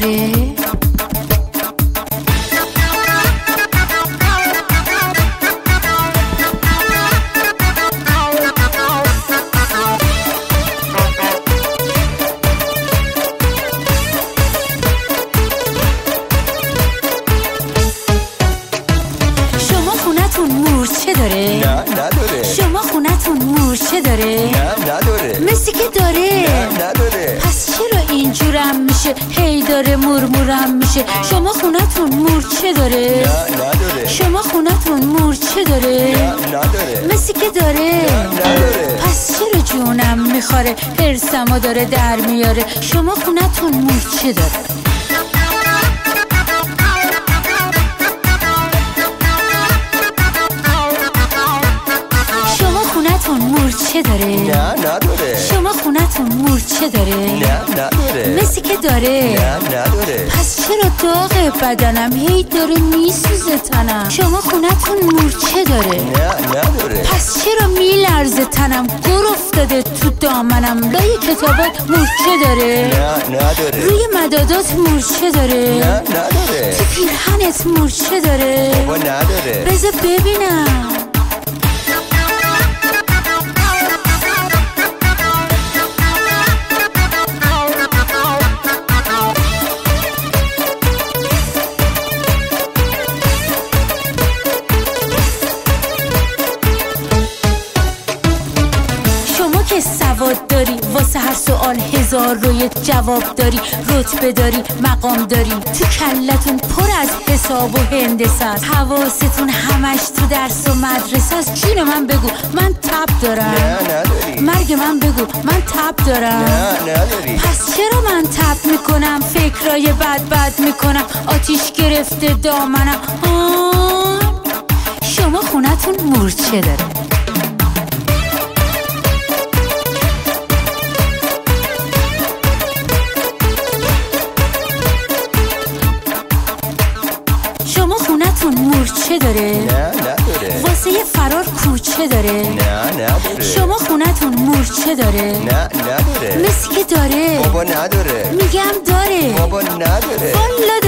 داره؟ مورچه داره؟ نه نداره. شما خونتون مورچه داره؟ نه نداره. مثل که داره؟ نه نداره. پس چرا اینجورم میشه هی داره مرمورم میشه؟ شما خونتون مورچه داره؟ نه نداره. شما خونتون مورچه داره؟ نه نداره. مثل که داره؟ نداره. پس چرا جونم میخوره هرسمو داره در میاره؟ شما خونتون مورچه داره؟ مورچه داره؟ نه نداره. شما خونتون مورچه داره؟ نه نداره. مثل که داره؟ نه نداره. پس چرا داغ بدنم هی داره میسوزه تنم؟ شما خونتون مورچه داره؟ نه نداره. پس چرا میلرزه تنم گر افتاده تو دامنم؟ لای کتابات مورچه داره؟ نه نداره. روی مدادات مورچه داره؟ نه نداره. تو پیرهنت مورچه داره؟ بابا نداره. بذار ببینم. که سواد داری واسه هر سوال هزار روی جواب داری، رتبه داری مقام داری، تو کلتون پر از حساب و هندسه است، حواستون همش تو درس و مدرسه است. جون من بگو من تب دارم؟ نه نداری. مرگ من بگو من تب دارم؟ نه نداری. پس چرا من تب میکنم فکرای بد میکنم آتیش گرفته دامنم؟ شما خونتون مورچه داره؟ شما خونتون مورچه داره؟ نه نداره. واسه یه فرار کوچه داره؟ نه نداره. شما خونتون مورچه داره؟ نه نداره. مثل که داره؟ بابا نداره. میگم داره. بابا نداره. والا